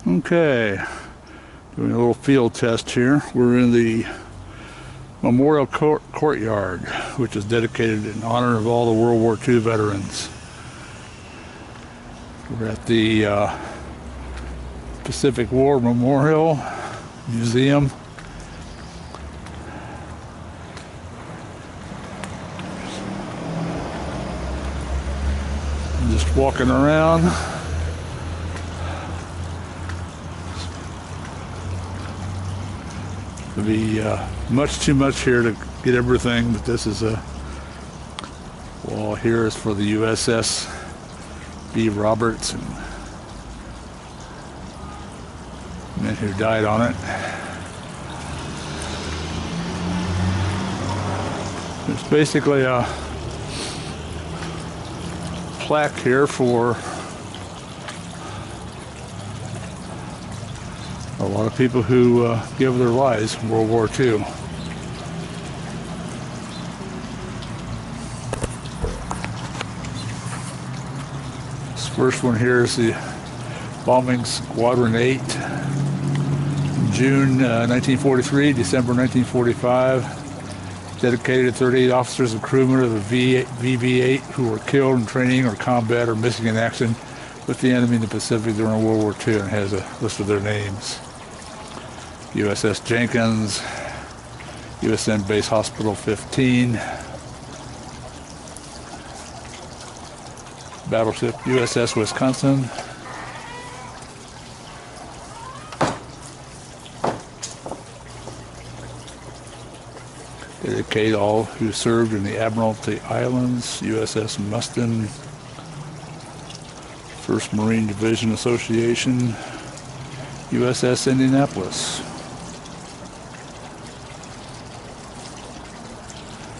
Okay, doing a little field test here. We're in the Memorial Courtyard, which is dedicated in honor of all the World War II veterans. We're at the Pacific War Memorial Museum. I'm just walking around. It'll be much too much here to get everything, but this is a wall here is for the USS B. Roberts and men who died on it. There's basically a plaque here for a lot of people who give their lives in World War II. This first one here is the bombing Squadron 8, June 1943, December 1945. Dedicated to 38 officers and crewmen of the VV-8 who were killed in training or combat or missing in action with the enemy in the Pacific during World War II, and has a list of their names. USS Jenkins, USN Base Hospital 15, Battleship USS Wisconsin, dedicate all who served in the Admiralty Islands, USS Mustin, 1st Marine Division Association, USS Indianapolis.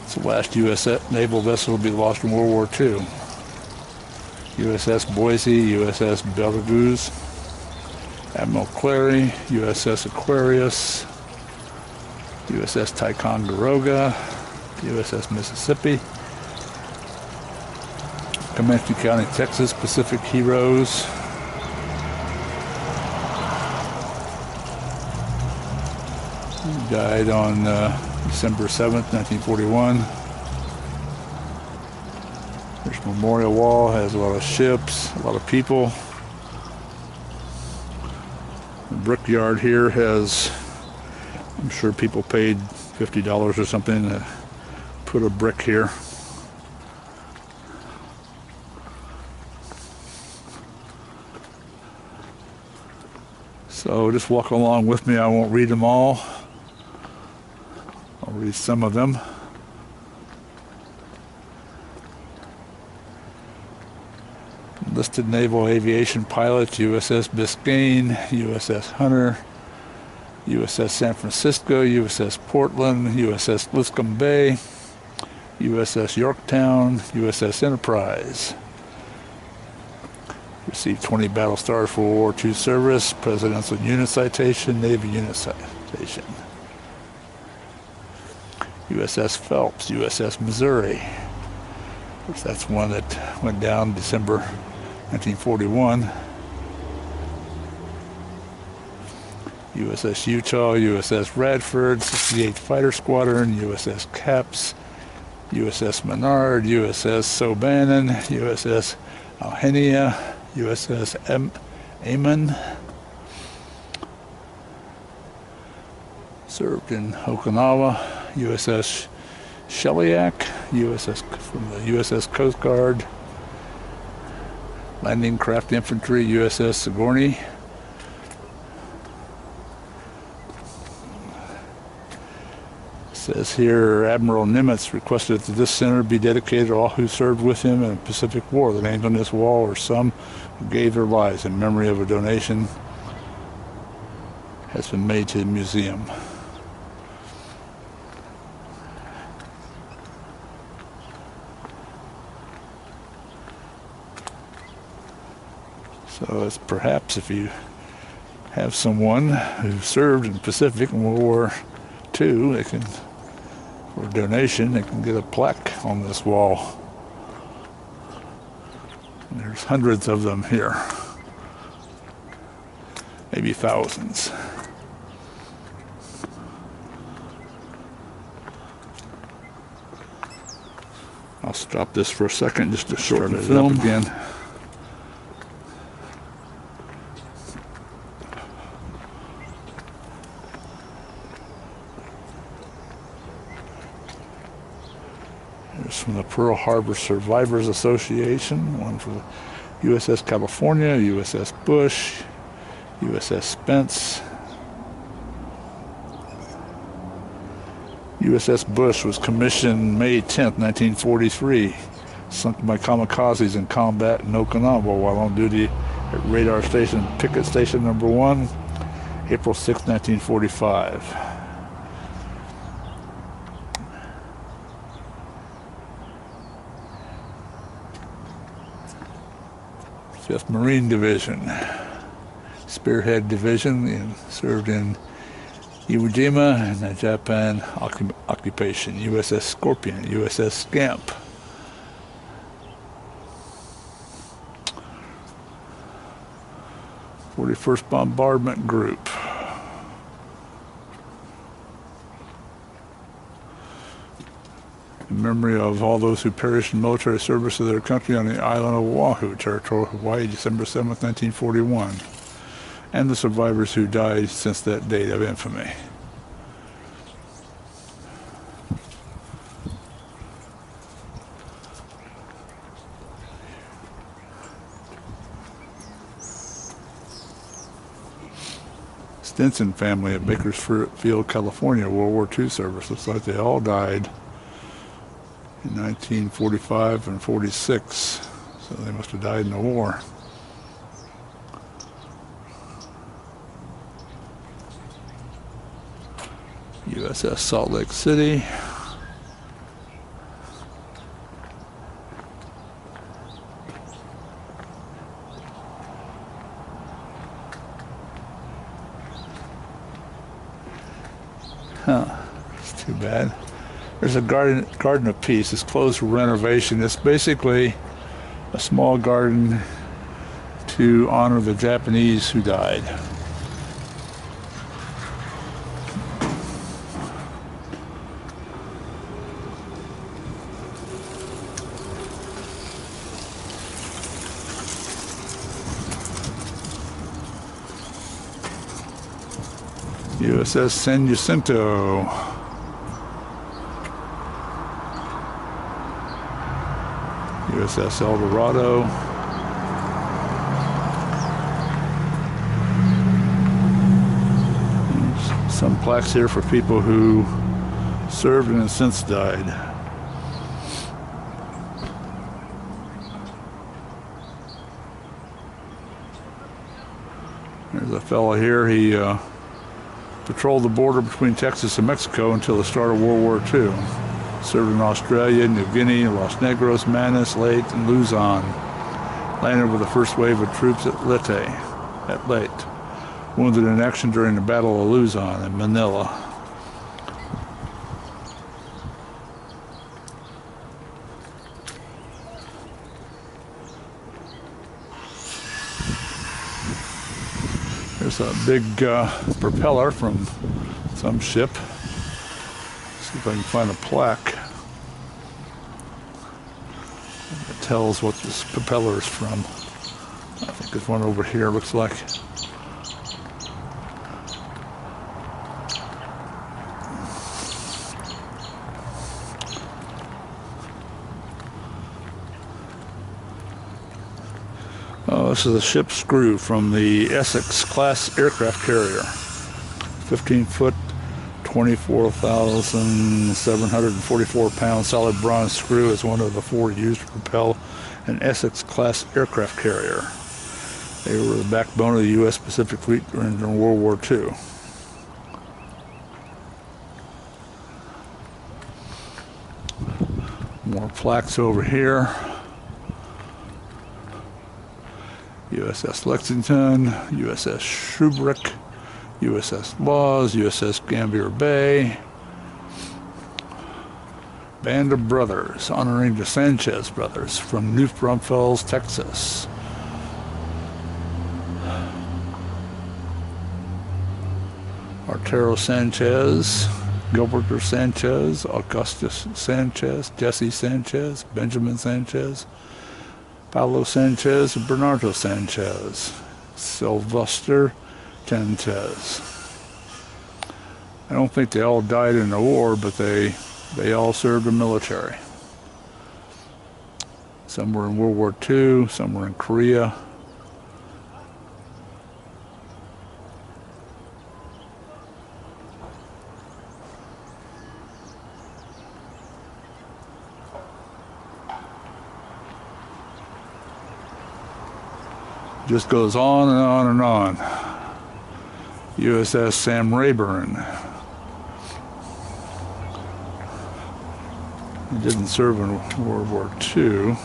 It's the last U.S. naval vessel to be lost in World War II. USS Boise, USS Betelgeuse, Admiral Clary, USS Aquarius, USS Ticonderoga, USS Mississippi, Comanche County, Texas, Pacific Heroes, died on December 7th, 1941. There's a memorial wall, has a lot of ships, a lot of people. The brickyard here has, I'm sure people paid $50 or something to put a brick here. So just walk along with me. I won't read them all. I'll read some of them. Listed naval aviation pilots: USS Biscayne, USS Hunter, USS San Francisco, USS Portland, USS Lipscomb Bay, USS Yorktown, USS Enterprise. Received 20 battle stars for World War II service, Presidential Unit Citation, Navy Unit Citation. USS Phelps, USS Missouri. Of course, that's one that went down December 1941. USS Utah, USS Radford, 68th Fighter Squadron, USS Caps, USS Menard, USS Sobannon, USS Alhenia, USS Amon. Served in Okinawa. USS Shellyak, USS from the USS Coast Guard. Landing Craft Infantry, USS Sigourney. Says here, Admiral Nimitz requested that this center be dedicated to all who served with him in the Pacific War. The names on this wall are some who gave their lives. In memory of a donation has been made to the museum. So it's perhaps if you have someone who served in the Pacific in World War II, they can, for a donation, they can get a plaque on this wall. And there's hundreds of them here. maybe thousands. I'll stop this for a second just to shorten it up again. Here's from the Pearl Harbor Survivors Association, one for the USS California, USS Bush, USS Spence. USS Bush was commissioned May 10th, 1943, sunk by kamikazes in combat in Okinawa while on duty at Radar Station Picket Station Number 1, April 6, 1945. Fifth Marine Division, Spearhead Division, served in Iwo Jima and the Japan occupation. USS Scorpion, USS Scamp. '41st Bombardment Group. In memory of all those who perished in military service of their country on the island of Oahu, Territory of Hawaii, December 7th, 1941. And the survivors who died since that date of infamy. Stinson family of Bakersfield, California, World War II service. Looks like they all died in 1945 and 46. So they must have died in the war. USS Salt Lake City. It's too bad. There's a garden of peace. It's closed for renovation. It's basically a small garden to honor the Japanese who died. USS San Jacinto. USS El Dorado. There's some plaques here for people who served and have since died. There's a fellow here. He patrolled the border between Texas and Mexico until the start of World War II. Served in Australia, New Guinea, Los Negros, Manus, Leyte, and Luzon. Landed with the first wave of troops at Leyte. Wounded in action during the Battle of Luzon in Manila. There's a big propeller from some ship. See if I can find a plaque that tells what this propeller is from. I think there's one over here, looks like. Oh, this is a ship's screw from the Essex-class aircraft carrier. 15-foot, 24,744-pound solid bronze screw is one of the 4 used to propel an Essex-class aircraft carrier. They were the backbone of the U.S. Pacific Fleet during World War II. More plaques over here. USS Lexington, USS Shubrick, USS Laws, USS Gambier Bay. Band of Brothers, honoring the Sanchez brothers from New Braunfels, Texas. Otero Sanchez, Gilberto Sanchez, Augustus Sanchez, Jesse Sanchez, Benjamin Sanchez, Pablo Sanchez, and Bernardo Sanchez, Sylvester Sanchez. I don't think they all died in the war, but they all served the military. Some were in World War II, some were in Korea. Just goes on and on and on. USS Sam Rayburn. He didn't serve in World War II.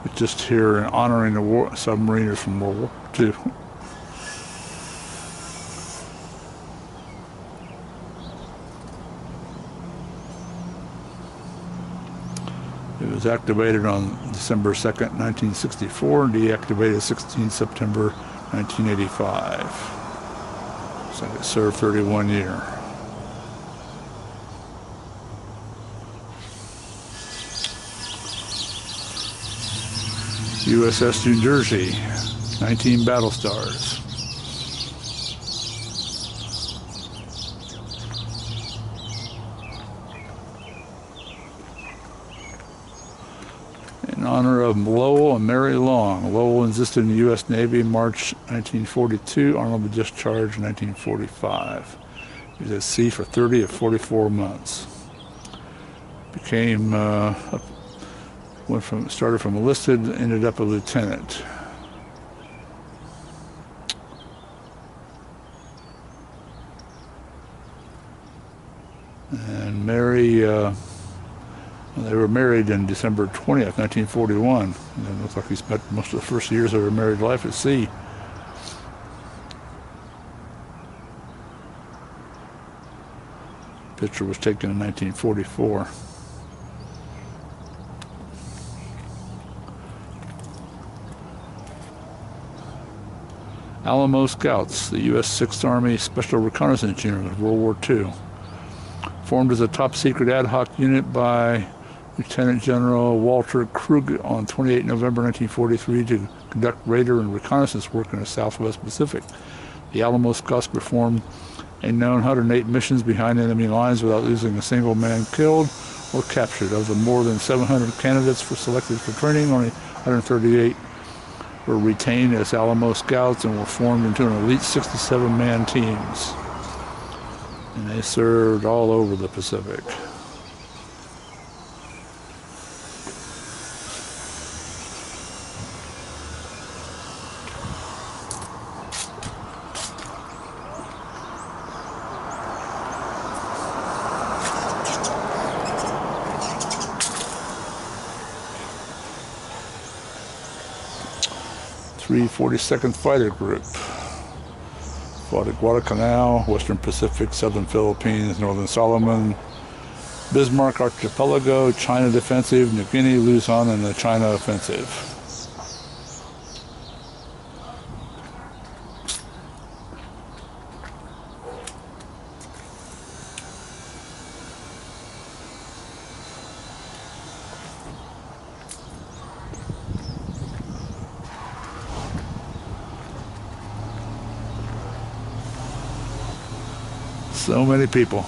But just here in honoring the submariners from World War II. It was activated on December 2nd, 1964, and deactivated 16 September 1985. So it served 31 years. USS New Jersey, 19 battle stars. In honor of Lowell and Mary Long. Lowell enlisted in the U.S. Navy in March 1942, honorable discharge in 1945. He was at sea for 30 of 44 months. Became started from enlisted, ended up a lieutenant. And Mary, they were married in December 20th, 1941. And it looks like he spent most of the first years of her married life at sea. Picture was taken in 1944. Alamo Scouts, the U.S. 6th Army Special Reconnaissance Unit of World War II. Formed as a top-secret ad hoc unit by Lieutenant General Walter Krug on 28 November 1943 to conduct radar and reconnaissance work in the Southwest Pacific. The Alamo Scouts performed a known 108 missions behind enemy lines without losing a single man killed or captured. Of the more than 700 candidates selected for training, only 138 were retained as Alamo Scouts and were formed into an elite 67-man teams. And they served all over the Pacific. The 42nd Fighter Group fought at Guadalcanal, Western Pacific, Southern Philippines, Northern Solomon, Bismarck Archipelago, China Defensive, New Guinea, Luzon, and the China Offensive. So many people.